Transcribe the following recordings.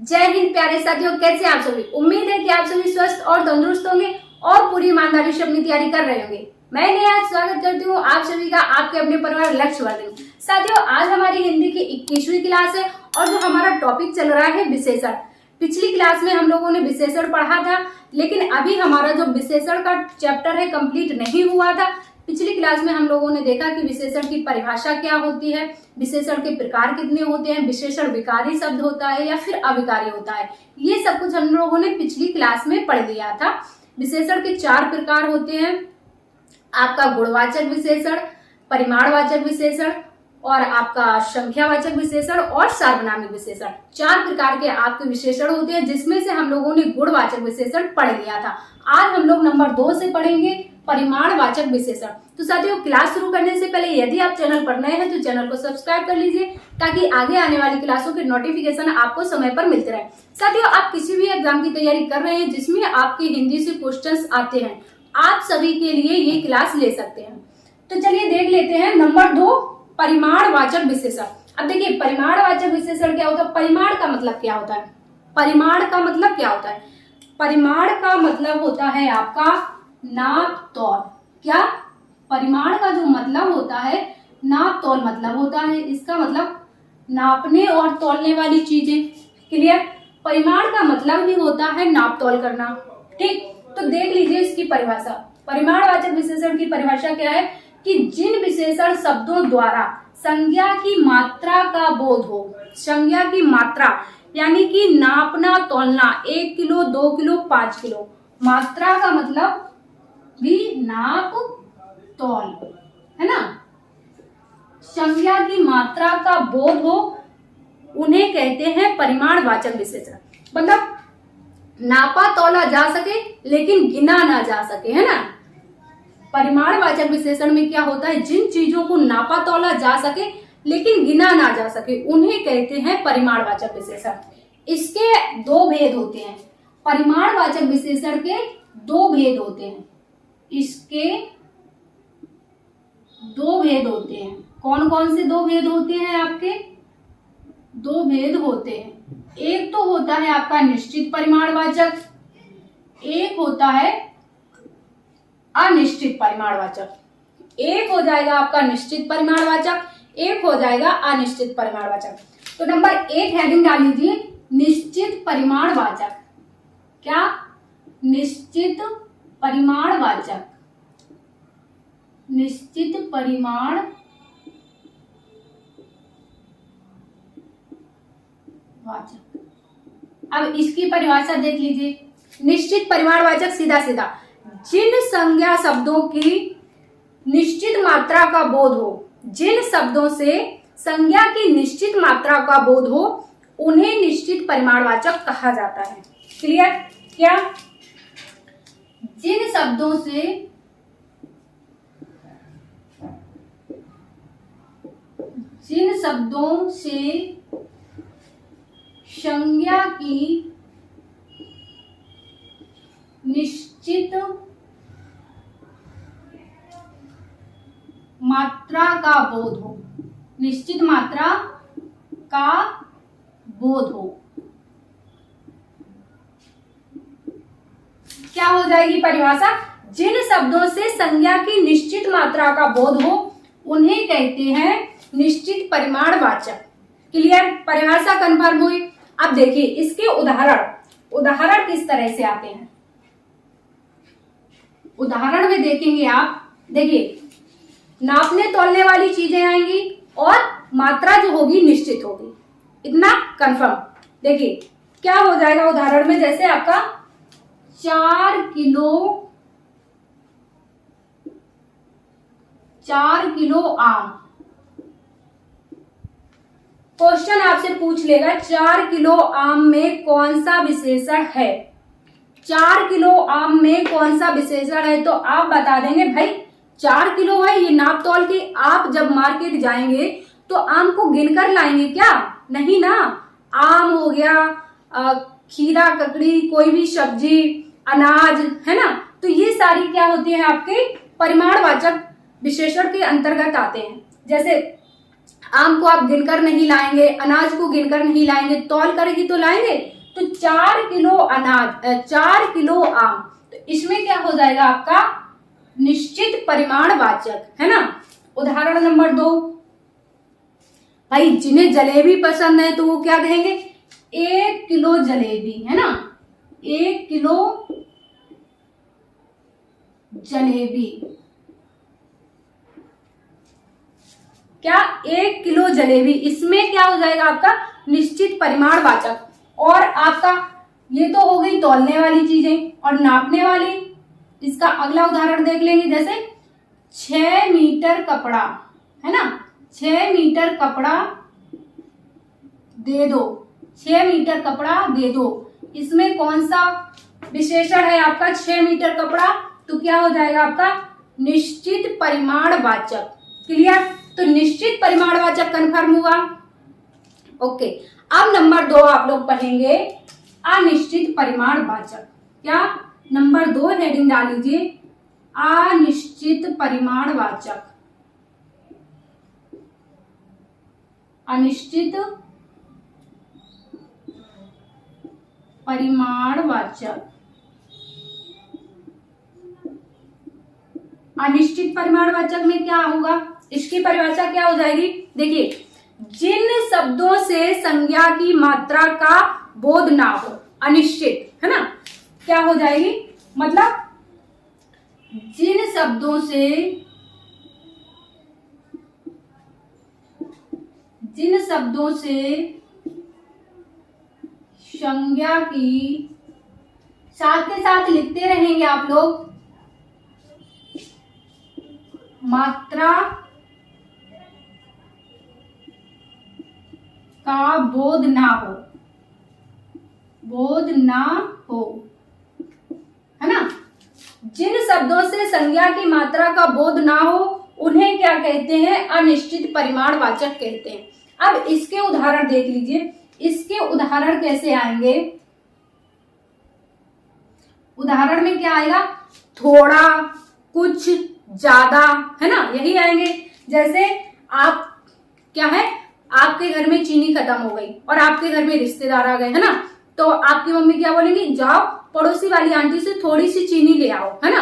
जय हिंद प्यारे साथियों, कैसे आप सभी। उम्मीद है कि आप सभी स्वस्थ और तंदुरुस्त होंगे और पूरी ईमानदारी से अपनी तैयारी कर रहे होंगे। मैं आज स्वागत करती हूँ आप सभी का आपके अपने परिवार लक्ष्यवर्धन। साथियों, आज हमारी हिंदी की 21वीं क्लास है और जो हमारा टॉपिक चल रहा है विशेषण। पिछली क्लास में हम लोगों ने विशेषण पढ़ा था, लेकिन अभी हमारा जो विशेषण का चैप्टर है कंप्लीट नहीं हुआ था। पिछली क्लास में हम लोगों ने देखा कि विशेषण की परिभाषा क्या होती है, विशेषण के प्रकार कितने होते हैं, विशेषण विकारी शब्द होता है या फिर अविकारी होता है, ये सब कुछ हम लोगों ने पिछली क्लास में पढ़ लिया था। विशेषण के 4 प्रकार होते हैं, आपका गुणवाचक विशेषण, परिमाणवाचक विशेषण और आपका संख्यावाचक विशेषण और सार्वनामिक विशेषण। 4 प्रकार के आपके विशेषण होते हैं, जिसमें से हम लोगों ने गुणवाचक विशेषण पढ़ लिया था। आज हम लोग नंबर 2 से पढ़ेंगे परिमाणवाचक विशेषण। तो साथियों, क्लास शुरू करने से पहले यदि आप चैनल पर नए हैं तो चैनल को सब्सक्राइब कर लीजिए, ताकि आगे आने वाली क्लासों के नोटिफिकेशन आपको समय पर मिलते रहे। साथियों, आप किसी भी एग्जाम की तैयारी कर रहे हैं जिसमें आपके हिंदी से क्वेश्चंस आते हैं, आप सभी के लिए ये क्लास ले सकते हैं। तो चलिए देख लेते हैं नंबर 2, परिमाणवाचक विशेषण। अब देखिए, परिमाणवाचक विशेषण क्या होता है, परिमाण का मतलब क्या होता है, परिमाण का मतलब क्या होता है। परिमाण का मतलब होता है आपका नाप तौल। क्या, परिमाण का जो मतलब होता है नाप तौल मतलब होता है, इसका मतलब नापने और तौलने वाली चीजें। क्लियर, परिमाण का मतलब ही होता है नाप तौल करना। ठीक, तो देख लीजिए इसकी परिभाषा। परिमाणवाचक विशेषण की परिभाषा क्या है कि जिन विशेषण शब्दों द्वारा संज्ञा की मात्रा का बोध हो। संज्ञा की मात्रा यानी कि नापना तौलना, 1 किलो 2 किलो 5 किलो। मात्रा का मतलब भी नाप तौल है ना। संज्ञा की मात्रा का बोध हो, उन्हें कहते हैं परिमाणवाचक विशेषण। मतलब नापा तौला जा सके लेकिन गिना ना जा सके, है ना। परिमाणवाचक विशेषण में क्या होता है, जिन चीजों को नापा तौला जा सके लेकिन गिना ना जा सके, उन्हें कहते हैं परिमाणवाचक विशेषण। इसके 2 भेद होते हैं। परिमाणवाचक विशेषण के 2 भेद होते हैं। इसके 2 भेद होते हैं। कौन कौन से 2 भेद होते हैं आपके? 2 भेद होते हैं। एक तो होता है आपका निश्चित परिमाणवाचक, एक होता है अनिश्चित परिमाणवाचक। एक हो जाएगा आपका निश्चित परिमाणवाचक, एक हो जाएगा अनिश्चित परिमाणवाचक। तो नंबर 1 हेडिंग डाल लीजिए, निश्चित परिमाणवाचक। क्या, निश्चित परिमाणवाचक। निश्चित परिमाण वाचक। अब इसकी परिभाषा देख लीजिए। निश्चित परिमाणवाचक सीधा सीधा जिन संज्ञा शब्दों की निश्चित मात्रा का बोध हो, जिन शब्दों से संज्ञा की निश्चित मात्रा का बोध हो, उन्हें निश्चित परिमाणवाचक कहा जाता है। क्लियर? क्या, जिन शब्दों से संज्ञा की निश्चित मात्रा का बोध हो, निश्चित मात्रा का बोध हो, क्या हो जाएगी परिभाषा? जिन शब्दों से संज्ञा की निश्चित मात्रा का बोध हो, उन्हें कहते हैं निश्चित परिमाणवाचक। क्लियर, परिभाषा कंफर्म हुई। अब देखिए इसके उदाहरण किस तरह से आते हैं। उदाहरण में देखेंगे आप, देखिए नापने तौलने वाली चीजें आएंगी और मात्रा जो होगी निश्चित होगी, इतना कंफर्म। देखिए क्या हो जाएगा उदाहरण में, जैसे आपका 4 किलो आम। क्वेश्चन आपसे पूछ लेगा 4 किलो आम में कौन सा विशेषण है। 4 किलो आम में कौन सा विशेषण है, तो आप बता देंगे भाई 4 किलो है, ये नाप तौल के आप जब मार्केट जाएंगे तो आम को गिनकर लाएंगे क्या? नहीं ना। आम हो गया, खीरा, ककड़ी, कोई भी सब्जी, अनाज, है ना। तो ये सारी क्या होती है आपके परिमाणवाचक विशेषण के अंतर्गत आते हैं। जैसे आम को आप गिनकर नहीं लाएंगे, अनाज को गिनकर नहीं लाएंगे, तौल कर ही तो लाएंगे। तो 4 किलो अनाज 4 किलो आम, तो इसमें क्या हो जाएगा आपका निश्चित परिमाण वाचक, है ना। उदाहरण नंबर 2, भाई जिन्हें जलेबी पसंद है तो वो क्या कहेंगे, 1 किलो जलेबी, है ना, 1 किलो जलेबी। क्या 1 किलो जलेबी, इसमें क्या हो जाएगा आपका निश्चित परिमाण वाचक। और आपका ये तो हो गई तौलने वाली चीजें, और नापने वाली, इसका अगला उदाहरण देख लेंगे। जैसे 6 मीटर कपड़ा, है ना, 6 मीटर कपड़ा दे दो, 6 मीटर कपड़ा दे दो। इसमें कौन सा विशेषण है आपका 6 मीटर कपड़ा, तो क्या हो जाएगा आपका निश्चित परिमाण वाचक। क्लियर, तो निश्चित परिमाण वाचक कन्फर्म हुआ। ओके, अब नंबर 2 आप लोग पढ़ेंगे अनिश्चित परिमाण वाचक। क्या नंबर 2 हेडिंग डाल लीजिए, अनिश्चित परिमाण वाचक। अनिश्चित परिमाण वाचक। अनिश्चित परिमाण वाचक में क्या होगा, इसकी परिभाषा क्या हो जाएगी, देखिए, जिन शब्दों से संज्ञा की मात्रा का बोध ना हो, अनिश्चित, है ना, क्या हो जाएगी, मतलब जिन शब्दों से संज्ञा की, साथ के साथ लिखते रहेंगे आप लोग, मात्रा का बोध ना हो, है ना। जिन शब्दों से संज्ञा की मात्रा का बोध ना हो उन्हें क्या कहते हैं, अनिश्चित परिमाण वाचक कहते हैं। अब इसके उदाहरण देख लीजिए, इसके उदाहरण कैसे आएंगे। उदाहरण में क्या आएगा, थोड़ा, कुछ, ज्यादा, है ना, यही आएंगे। जैसे आप क्या है, आपके घर में चीनी खत्म हो गई और आपके घर में रिश्तेदार आ गए, है ना, तो आपकी मम्मी क्या बोलेंगी, जाओ पड़ोसी वाली आंटी से थोड़ी सी चीनी ले आओ, है ना।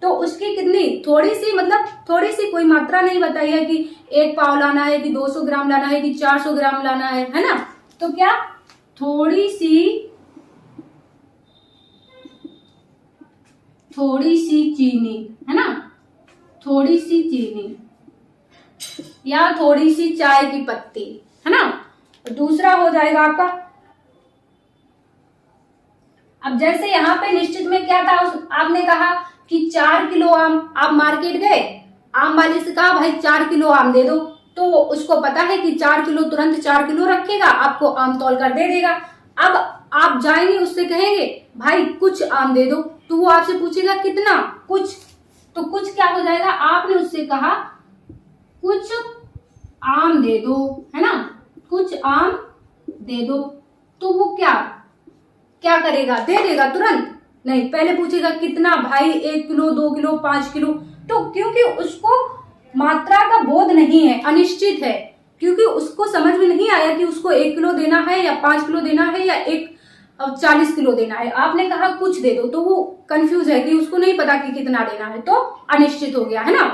तो उसकी कितनी, थोड़ी सी, मतलब थोड़ी सी, कोई मात्रा नहीं बताई है कि 1 पाव लाना है, कि 200 ग्राम लाना है, कि 400 ग्राम लाना है ना। तो क्या थोड़ी सी चीनी, है ना, थोड़ी सी चीनी, या थोड़ी सी चाय की पत्ती, है ना। दूसरा हो जाएगा आपका, अब जैसे यहाँ पे निश्चित में क्या था, आपने कहा कि 4 किलो आम, आप मार्केट गए, आम वाले से कहा भाई 4 किलो आम दे दो, तो उसको पता है कि 4 किलो तुरंत 4 किलो रखेगा, आपको आम तौल कर दे देगा। अब आप जाएंगे, उससे कहेंगे भाई कुछ आम दे दो, तो वो आपसे पूछेगा कितना, कुछ, तो कुछ क्या हो जाएगा, आपने उससे कहा कुछ आम दे दो, है ना, कुछ आम दे दो, तो वो क्या करेगा, दे देगा तुरंत, नहीं, पहले पूछेगा कितना भाई, 1 किलो, 2 किलो, 5 किलो। तो क्योंकि उसको मात्रा का बोध नहीं है, अनिश्चित है, क्योंकि उसको समझ में नहीं आया कि उसको 1 किलो देना है या 5 किलो देना है या 40 किलो देना है। आपने कहा कुछ दे दो, तो वो कंफ्यूज है कि उसको नहीं पता कि कितना देना है, तो अनिश्चित हो गया, है ना।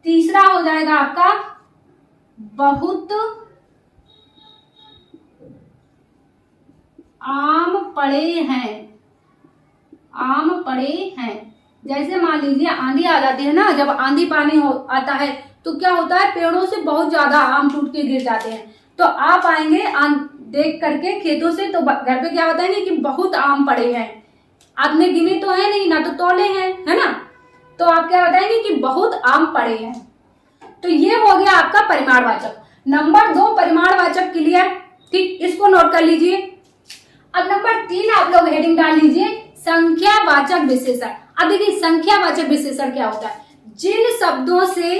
तीसरा हो जाएगा आपका बहुत आम पड़े हैं। जैसे मान लीजिए आंधी आ जाती है ना, जब आंधी पानी आता है तो क्या होता है, पेड़ों से बहुत ज्यादा आम टूट के गिर जाते हैं। तो आप आएंगे देख करके खेतों से, तो घर पे क्या बताएंगे कि बहुत आम पड़े हैं, आपने गिने तो है नहीं, ना तो तौले हैं, है ना, तो आप क्या बताएंगे कि बहुत आम पड़े हैं। तो ये हो गया आपका परिमाणवाचक। नंबर 2 परिमाणवाचक क्लियर, ठीक, इसको नोट कर लीजिए। अब नंबर 3 आप लोग हेडिंग डाल लीजिए, संख्यावाचक विशेषण। अब देखिए संख्यावाचक विशेषण क्या होता है, जिन शब्दों से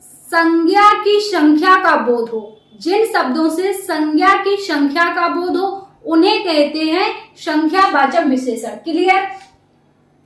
संज्ञा की संख्या का बोध हो, जिन शब्दों से संज्ञा की संख्या का बोध हो उन्हें कहते हैं संख्यावाचक विशेषण। क्लियर,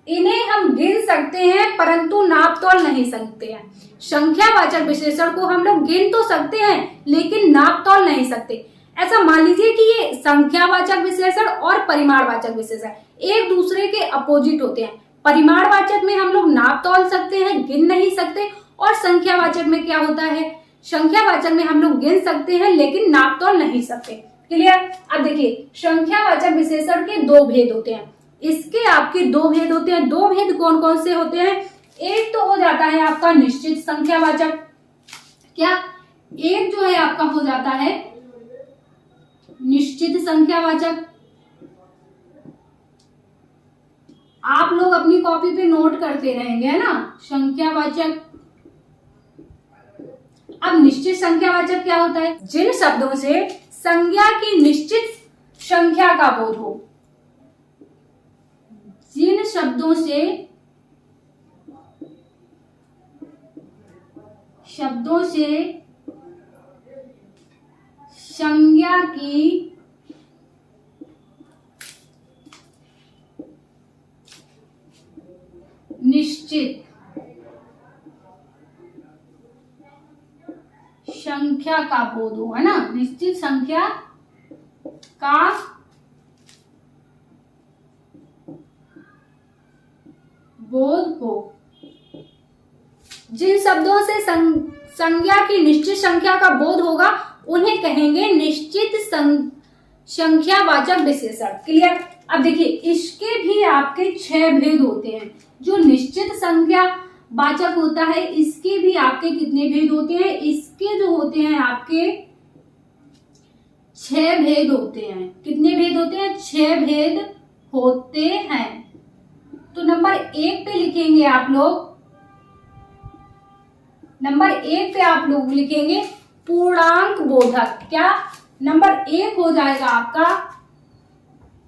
इन्हें हम गिन सकते हैं परंतु नाप तोल नहीं सकते हैं। संख्यावाचक विशेषण को हम लोग गिन तो सकते हैं लेकिन नाप तोल नहीं सकते। ऐसा मान लीजिए कि ये संख्यावाचक विशेषण और परिमाणवाचक विशेषण एक दूसरे के अपोजिट होते हैं। परिमाणवाचक में हम लोग नाप तोल सकते हैं, गिन नहीं सकते, और संख्यावाचक में क्या होता है, संख्यावाचक में हम लोग गिन सकते हैं लेकिन नाप तोल नहीं सकते। क्लियर। अब देखिए संख्यावाचक विशेषण के दो भेद होते हैं, इसके आपके दो भेद होते हैं। दो भेद कौन कौन से होते हैं? एक तो हो जाता है आपका निश्चित संख्यावाचक, क्या एक जो है आपका हो जाता है निश्चित संख्यावाचक। आप लोग अपनी कॉपी पे नोट करते रहेंगे, है ना, संख्यावाचक। अब निश्चित संख्यावाचक क्या होता है? जिन शब्दों से संज्ञा की निश्चित संख्या का बोध हो, जिन शब्दों से संज्ञा की निश्चित संख्या का बोध हो, है ना, निश्चित संख्या का बोध हो। जिन शब्दों से संज्ञा की निश्चित संख्या का बोध होगा उन्हें कहेंगे निश्चित संख्यावाचक विशेषण। क्लियर। अब देखिए इसके भी आपके 6 भेद होते हैं। जो निश्चित संख्या वाचक होता है इसके भी आपके कितने भेद होते हैं? इसके जो होते हैं आपके 6 भेद होते हैं। कितने भेद होते हैं? 6 भेद होते हैं। तो नंबर 1 पे लिखेंगे आप लोग, नंबर 1 पे आप लोग लिखेंगे पूर्णांक बोधक। क्या नंबर 1 हो जाएगा आपका?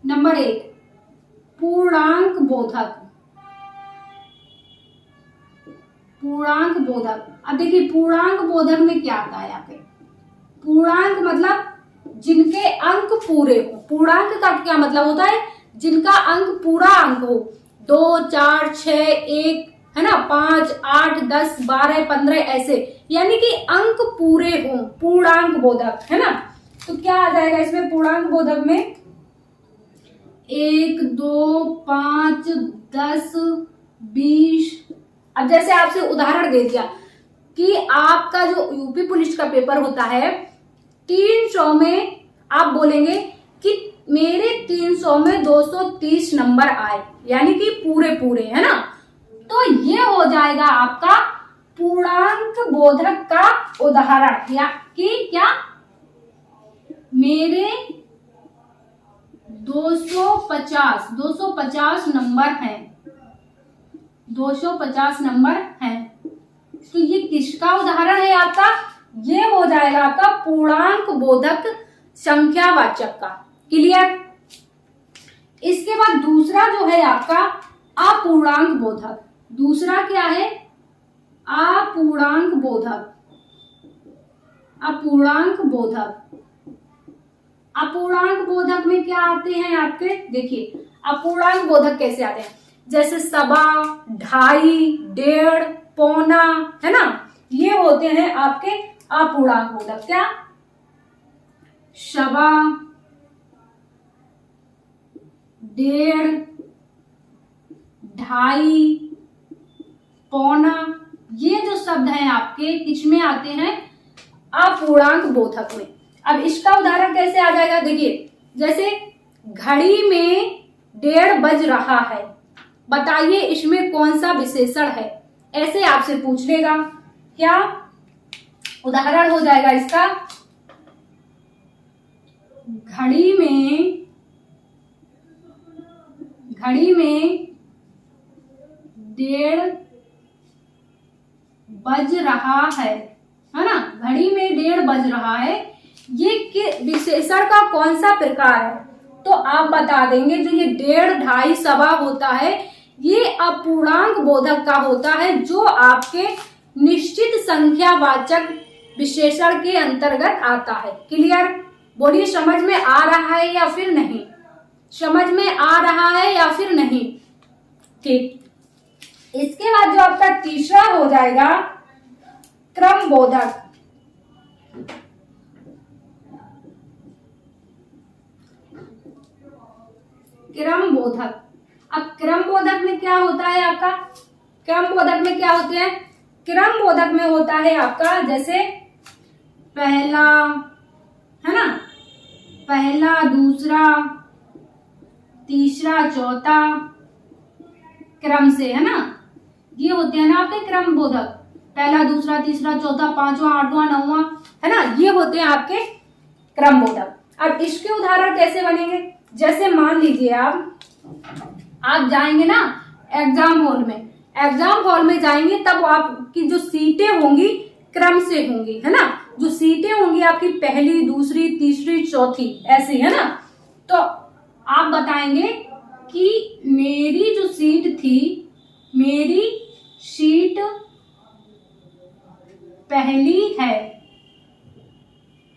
नंबर 1 पूर्णांक बोधक। पूर्णांक बोधक। अब देखिए पूर्णांक बोधक में क्या आता है यहाँ पे? पूर्णांक मतलब जिनके अंक पूरे हो। पूर्णांक का क्या मतलब होता है? जिनका अंक पूरा अंक हो, 2, 4, 6, 1, है ना, 5, 8, 10, 12, 15 ऐसे, यानी कि अंक पूरे हो, पूर्णांक बोधक, है ना। तो क्या आ जाएगा इसमें पूर्णांक बोधक में? 1, 2, 5, 10, 20। अब जैसे आपसे उदाहरण दे दिया कि आपका जो यूपी पुलिस का पेपर होता है 300 में आप बोलेंगे कि मेरे 300 में 230 नंबर आए, यानी कि पूरे पूरे, है ना। तो ये हो जाएगा आपका पूर्णांक बोधक का उदाहरण। या कि क्या मेरे 250 नंबर हैं, 250 नंबर हैं। तो ये किसका उदाहरण है आपका? ये हो जाएगा आपका पूर्णांक बोधक संख्यावाचक का। क्लियर। इसके बाद दूसरा जो है आपका अपूर्णांक बोधक। दूसरा क्या है? अपूर्णांक बोधक। अपूर्णांक बोधक। अपूर्णांक बोधक में क्या आते हैं आपके? देखिए अपूर्णांक बोधक कैसे आते हैं, जैसे सवा, ढाई, 1.5, पौना, है ना, ये होते हैं आपके अपूर्णांक बोधक। क्या? सवा, 1.5, ढाई, पौना, ये जो शब्द हैं आपके किसमें आते हैं? अपूर्णांक बोधक में। अब इसका उदाहरण कैसे आ जाएगा? देखिए जैसे घड़ी में 1:30 बज रहा है, बताइए इसमें कौन सा विशेषण है, ऐसे आपसे पूछ लेगा। क्या उदाहरण हो जाएगा इसका? घड़ी में 1:30 बज रहा है ना, घड़ी में 1:30 बज रहा है, ये विशेषण का कौन सा प्रकार है? तो आप बता देंगे जो ये 1.5, ढाई, सवा होता है ये अपूर्णांक बोधक का होता है, जो आपके निश्चित संख्यावाचक विशेषण के अंतर्गत आता है। क्लियर। बोलिए समझ में आ रहा है या फिर नहीं? समझ में आ रहा है या फिर नहीं? ठीक। इसके बाद जो आपका तीसरा हो जाएगा क्रमबोधक। क्रमबोधक। अब क्रमबोधक में क्या होता है आपका? क्रमबोधक में क्या होते हैं? क्रमबोधक में होता है आपका जैसे पहला, है ना, पहला, दूसरा, तीसरा, चौथा क्रम से, है ना, ये होते हैं ना आपके क्रमबोधक। पहला, दूसरा, तीसरा, चौथा, पांचवा, आठवां, नौवां, है ना, ये होते हैं आपके क्रमबोधक। अब इसके उदाहरण कैसे बनेंगे? जैसे मान लीजिए आप जाएंगे ना एग्जाम हॉल में, एग्जाम हॉल में जाएंगे तब आपकी जो सीटें होंगी क्रम से होंगी, है ना, जो सीटें होंगी आपकी पहली, दूसरी, तीसरी, चौथी, ऐसी, है ना। तो आप बताएंगे कि मेरी जो सीट थी, मेरी सीट पहली है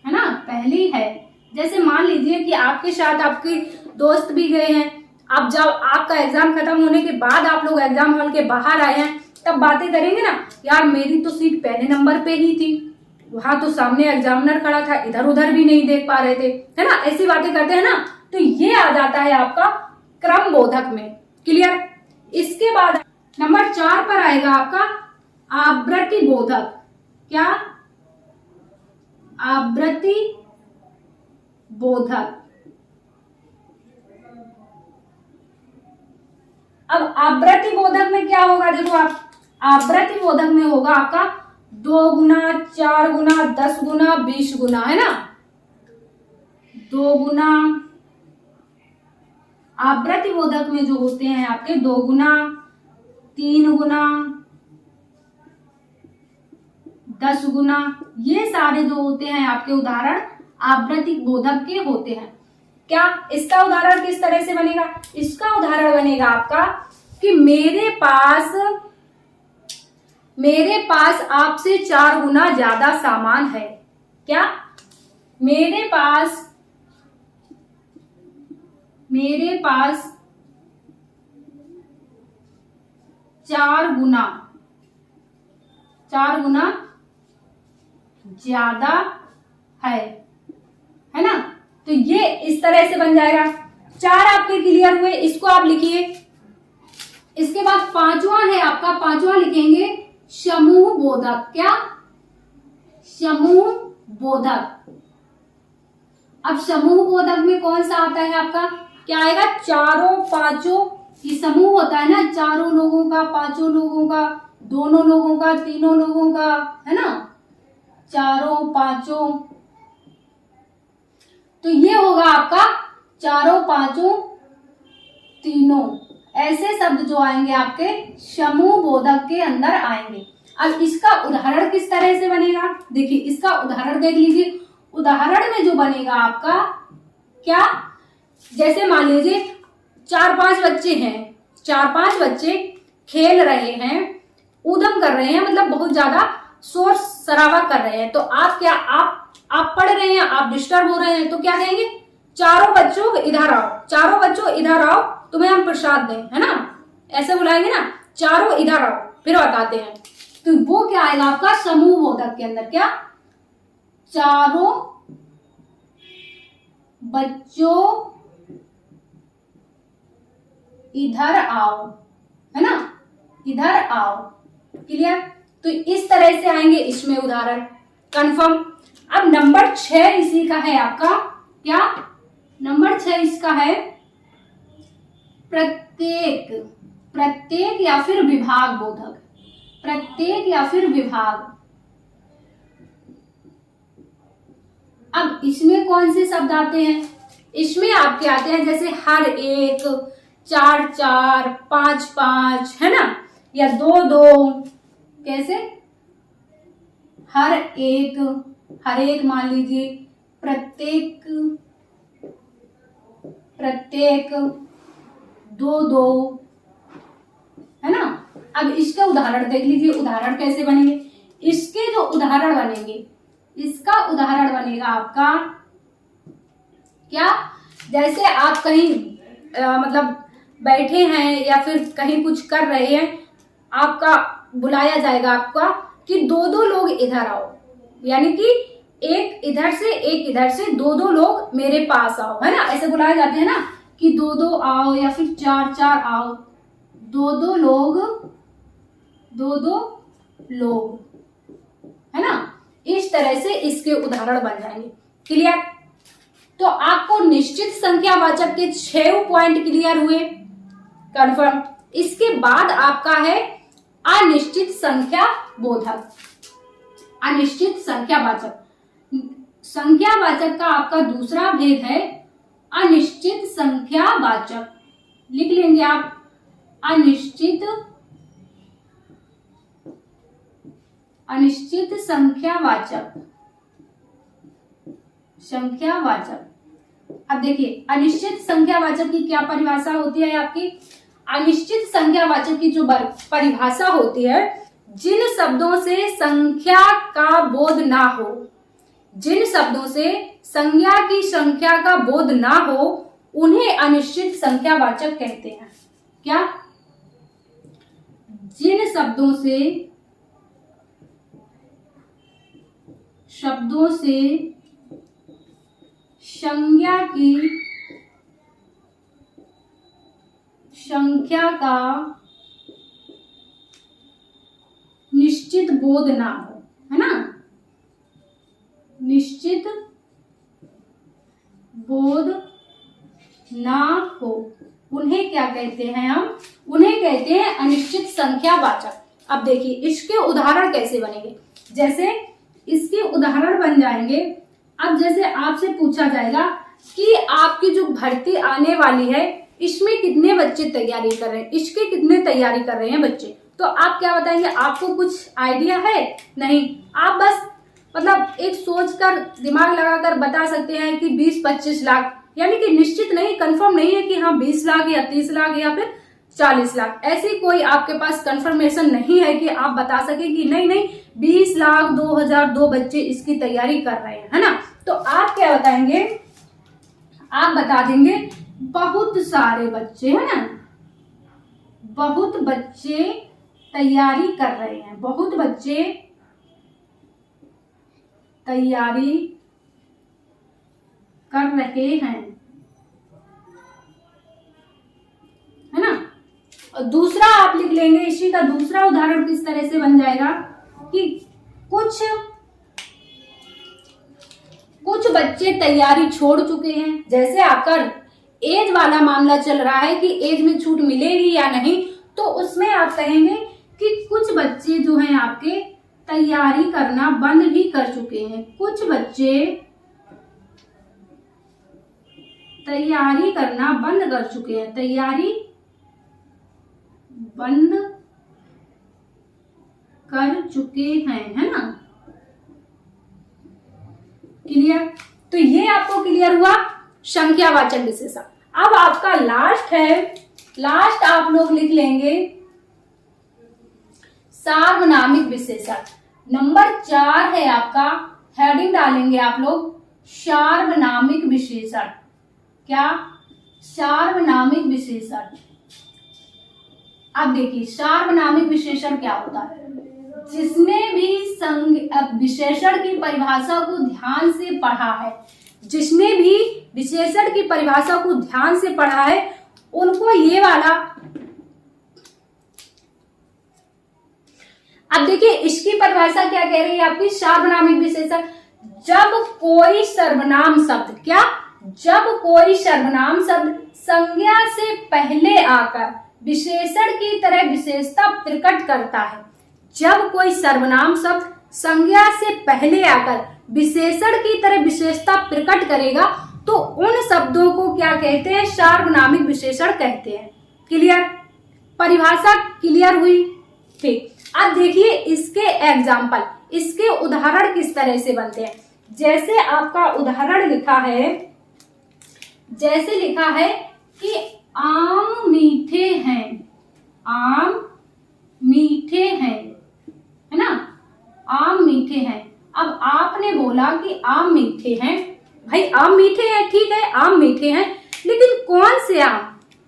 ना, पहली है। जैसे मान लीजिए कि आपके साथ आपके दोस्त भी गए हैं, अब जब आपका एग्जाम खत्म होने के बाद आप लोग एग्जाम हॉल के बाहर आए हैं, तब बातें करेंगे ना, यार मेरी तो सीट पहले नंबर पे ही थी, वहां तो सामने एग्जामिनर खड़ा था, इधर उधर भी नहीं देख पा रहे थे, है ना, ऐसी बातें करते हैं ना। तो ये आ जाता है आपका क्रमबोधक में। क्लियर? इसके बाद नंबर 4 पर आएगा आपका आवृत्ति बोधक। क्या? आवृत्ति बोधक। अब आवृत्ति बोधक में क्या होगा? देखो आप, आवृत्ति बोधक में होगा आपका 2 गुना, 4 गुना, 10 गुना, 20 गुना, है ना, 2 गुना। आवृत्ति बोधक में जो होते हैं आपके 2 गुना, 3 गुना, 10 गुना, ये सारे जो होते हैं आपके उदाहरण आवृत्ति बोधक के होते हैं। क्या इसका उदाहरण किस तरह से बनेगा? इसका उदाहरण बनेगा आपका कि मेरे पास आपसे 4 गुना ज्यादा सामान है। क्या? मेरे पास 4 गुना ज्यादा है ना। तो ये इस तरह से बन जाएगा। 4 आपके क्लियर हुए, इसको आप लिखिए। इसके बाद 5वां है आपका, 5वां लिखेंगे समूह बोधक। क्या? समूह बोधक। अब समूह बोधक में कौन सा आता है आपका? क्या आएगा? चारों, पांचों, ये समूह होता है ना, चारों लोगों का, पांचों लोगों का, दोनों लोगों का, तीनों लोगों का, है ना, चारों, पांचों। तो ये होगा आपका चारों, पांचों, तीनों, ऐसे शब्द जो आएंगे आपके समूह बोधक के अंदर आएंगे। अब इसका उदाहरण किस तरह से बनेगा? देखिए इसका उदाहरण देख लीजिए। उदाहरण में जो बनेगा आपका, क्या, जैसे मान लीजिए 4-5 बच्चे हैं, 4-5 बच्चे खेल रहे हैं, ऊधम कर रहे हैं, मतलब बहुत ज्यादा शोर शराबा कर रहे हैं। तो आप क्या, आप पढ़ रहे हैं, आप डिस्टर्ब हो रहे हैं, तो क्या कहेंगे? चारों बच्चों इधर आओ, चारों बच्चों इधर आओ, तुम्हें हम प्रसाद दें, है ना, ऐसे बुलाएंगे ना, चारों इधर आओ, फिर बताते हैं। तो वो क्या आएगा आपका समूह बोधक के अंदर? क्या? चारों बच्चों इधर आओ, है ना, इधर आओ। क्लियर? तो इस तरह से आएंगे इसमें उदाहरण। कंफर्म? अब नंबर 6 इसी का है आपका। क्या? नंबर 6 इसका है प्रत्येक या फिर विभाग बोधक। प्रत्येक या फिर विभाग। अब इसमें कौन से शब्द आते हैं? इसमें आपके आते हैं जैसे हर एक, 4-4, 5-5, है ना, या 2-2। कैसे? हर एक मान लीजिए, प्रत्येक, 2-2, है ना। अब इसका उदाहरण देख लीजिए, उदाहरण कैसे बनेंगे। इसके जो उदाहरण बनेंगे, इसका उदाहरण बनेगा आपका, क्या, जैसे आप कहीं मतलब बैठे हैं या फिर कहीं कुछ कर रहे हैं, आपका बुलाया जाएगा आपका कि दो दो लोग इधर आओ, यानी कि एक इधर से दो दो लोग मेरे पास आओ, है ना, ऐसे बुलाए जाते हैं ना कि दो दो आओ या फिर चार चार आओ, दो दो लोग, है ना। इस तरह से इसके उदाहरण बन जाएंगे। क्लियर? तो आपको निश्चित संख्यावाचक के 6 पॉइंट क्लियर हुए, कंफर्म। इसके बाद आपका है अनिश्चित संख्या बोधक। अनिश्चित संख्यावाचक, संख्यावाचक का आपका दूसरा भेद है अनिश्चित संख्यावाचक। लिख लेंगे आप, अनिश्चित संख्यावाचक। अब देखिए अनिश्चित संख्यावाचक की क्या परिभाषा होती है आपकी। अनिश्चित संख्यावाचक की जो परिभाषा होती है, जिन शब्दों से संख्या का बोध ना हो, जिन शब्दों से संज्ञा की संख्या का बोध ना हो, उन्हें अनिश्चित संख्यावाचक कहते हैं। क्या? जिन शब्दों से संज्ञा की संख्या का निश्चित बोध ना हो, है ना, निश्चित बोध ना हो, उन्हें क्या कहते हैं हम? उन्हें कहते हैं अनिश्चित संख्यावाचक। अब देखिए इसके उदाहरण कैसे बनेंगे। जैसे इसके उदाहरण बन जाएंगे, अब जैसे आपसे पूछा जाएगा कि आपकी जो भर्ती आने वाली है इसमें कितने बच्चे तैयारी कर रहे हैं, इसके कितने तैयारी कर रहे हैं बच्चे, तो आप क्या बताएंगे? आपको कुछ आइडिया है? नहीं, आप बस मतलब एक सोच कर दिमाग लगाकर बता सकते हैं कि 20-25 लाख, यानी कि निश्चित नहीं, कंफर्म नहीं है कि हाँ 20 लाख या 30 लाख या फिर 40 लाख, ऐसी कोई आपके पास कंफर्मेशन नहीं है कि आप बता सके कि नहीं 20 लाख 2002 बच्चे इसकी तैयारी कर रहे हैं, है ना। तो आप क्या बताएंगे? आप बता देंगे बहुत सारे बच्चे, है ना, बहुत बच्चे तैयारी कर रहे हैं, बहुत बच्चे तैयारी कर रहे हैं, है ना। और दूसरा आप लिख लेंगे, इसी का दूसरा उदाहरण किस तरह से बन जाएगा कि कुछ बच्चे तैयारी छोड़ चुके हैं। जैसे आपका एज वाला मामला चल रहा है कि एज में छूट मिलेगी या नहीं, तो उसमें आप कहेंगे कि कुछ बच्चे जो हैं आपके तैयारी करना बंद भी कर चुके हैं, कुछ बच्चे तैयारी करना बंद कर चुके हैं, तैयारी बंद कर चुके हैं, है ना। क्लियर? तो ये आपको क्लियर हुआ संख्यावाचक विशेषण। अब आपका लास्ट है, लास्ट आप लोग लिख लेंगे सार्वनामिक विशेषण। नंबर 4 है आपका, हेडिंग डालेंगे आप लोग सार्वनामिक विशेषण। क्या? सार्वनामिक विशेषण। अब देखिए सार्वनामिक विशेषण क्या होता है। जिसने भी विशेषण की परिभाषा को ध्यान से पढ़ा है, जिसने भी विशेषण की परिभाषा को ध्यान से पढ़ा है, उनको ये वाला, अब देखिए इसकी परिभाषा क्या कह रही है आपकी, सार्वनामिक विशेषण। जब कोई सर्वनाम शब्द, क्या? जब कोई सर्वनाम शब्द संज्ञा से पहले आकर विशेषण की तरह विशेषता प्रकट करता है, जब कोई सर्वनाम शब्द संज्ञा से पहले आकर विशेषण की तरह विशेषता प्रकट करेगा, तो उन शब्दों को क्या कहते हैं? सार्वनामिक विशेषण कहते हैं। क्लियर? परिभाषा क्लियर हुई? ठीक। अब देखिए इसके एग्जाम्पल, इसके उदाहरण किस तरह से बनते हैं। जैसे आपका उदाहरण लिखा है, जैसे लिखा है कि आम मीठे हैं, आम मीठे हैं, है ना, आम मीठे हैं। अब आपने बोला कि आम मीठे हैं, भाई आम मीठे हैं, ठीक है, आम मीठे हैं, लेकिन कौन से आम?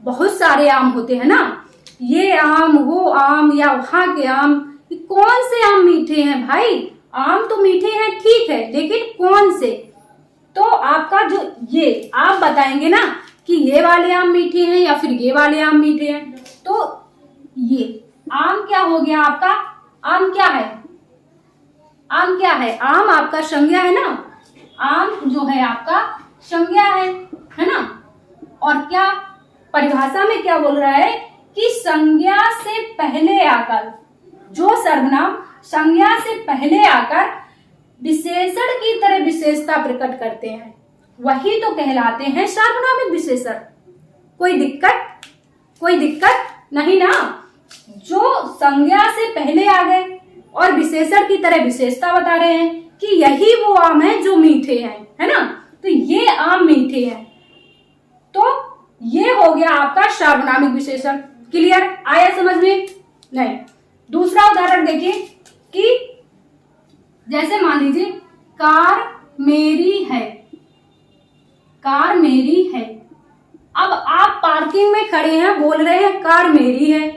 बहुत सारे आम होते हैं ना, ये आम, वो आम, या वहां के आम, कौन से आम मीठे हैं भाई? आम तो मीठे हैं, ठीक है, लेकिन कौन से? तो आपका जो ये आप बताएंगे ना कि ये वाले आम मीठे हैं या फिर ये वाले आम मीठे हैं। तो ये आम क्या हो गया आपका? आम क्या है? आम क्या है? आम आपका संज्ञा है ना, आम जो है आपका संज्ञा है ना। और क्या परिभाषा में क्या बोल रहा है कि संज्ञा से पहले आकर, जो सर्वनाम संज्ञा से पहले आकर विशेषण की तरह विशेषता प्रकट करते हैं, वही तो कहलाते हैं सार्वनामिक विशेषण। कोई दिक्कत नहीं ना। जो संज्ञा से पहले आ गए और विशेषण की तरह विशेषता बता रहे हैं कि यही वो आम है जो मीठे हैं, है ना। तो ये आम मीठे हैं, तो ये हो गया आपका सार्वनामिक विशेषण। क्लियर? आया समझ में? नहीं। दूसरा उदाहरण देखिए कि जैसे मान लीजिए कार मेरी है, कार मेरी है। अब आप पार्किंग में खड़े हैं, बोल रहे हैं कार मेरी है।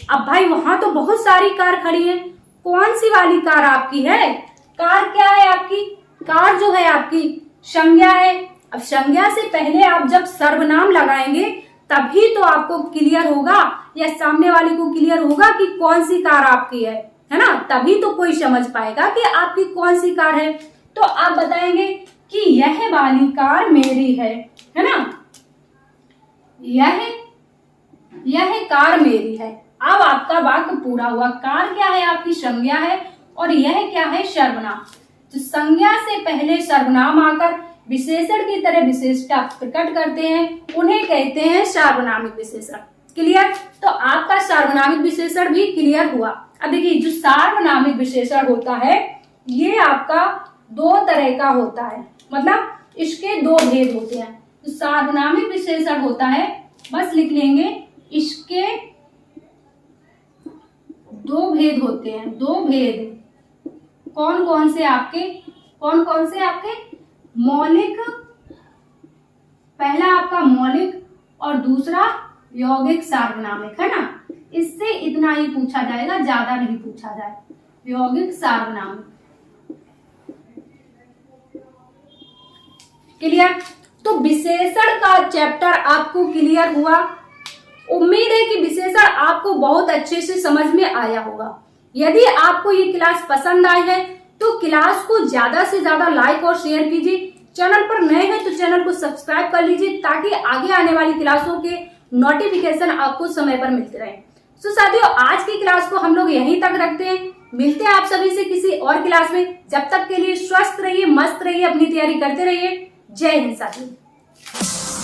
अब भाई वहां तो बहुत सारी कार खड़ी है, कौन सी वाली कार आपकी है? कार क्या है आपकी? कार जो है आपकी संज्ञा है। अब संज्ञा से पहले आप जब सर्वनाम लगाएंगे तभी तो आपको क्लियर होगा या सामने वाले को क्लियर होगा कि कौन सी कार आपकी है ना। तभी तो कोई समझ पाएगा कि आपकी कौन सी कार है। तो आप बताएंगे कि यह वाली कार मेरी है ना। यह कार मेरी है। अब आपका वाक्य पूरा हुआ। कार क्या है? आपकी संज्ञा है और यह क्या है? सर्वनाम। तो संज्ञा से पहले सर्वनाम आकर विशेषण की तरह विशेषता प्रकट करते हैं, उन्हें कहते हैं सार्वनामिक विशेषण। क्लियर? तो आपका सार्वनामिक विशेषण भी क्लियर हुआ। अब देखिए जो सार्वनामिक विशेषण होता है ये आपका दो तरह का होता है, मतलब इसके दो भेद होते हैं। तो सार्वनामिक विशेषण होता है, बस लिख लेंगे, इसके दो भेद होते हैं। दो भेद कौन कौन से आपके? मौलिक, पहला आपका मौलिक और दूसरा यौगिक सार्वनामिक, है ना। इससे इतना ही पूछा जाएगा, ज्यादा नहीं पूछा जाए। यौगिक सार्वनामिक। क्लियर? तो विशेषण का चैप्टर आपको क्लियर हुआ। उम्मीद है कि विशेषण आपको बहुत अच्छे से समझ में आया होगा। यदि आपको ये क्लास पसंद आई है तो क्लास को ज्यादा से ज्यादा लाइक और शेयर कीजिए। चैनल पर नए हैं तो चैनल को सब्सक्राइब कर लीजिए ताकि आगे आने वाली क्लासों के नोटिफिकेशन आपको समय पर मिलते रहे। तो साथियों आज की क्लास को हम लोग यहीं तक रखते हैं। मिलते हैं आप सभी से किसी और क्लास में। जब तक के लिए स्वस्थ रहिए, मस्त रहिए, अपनी तैयारी करते रहिए। जय हिंद साथियों।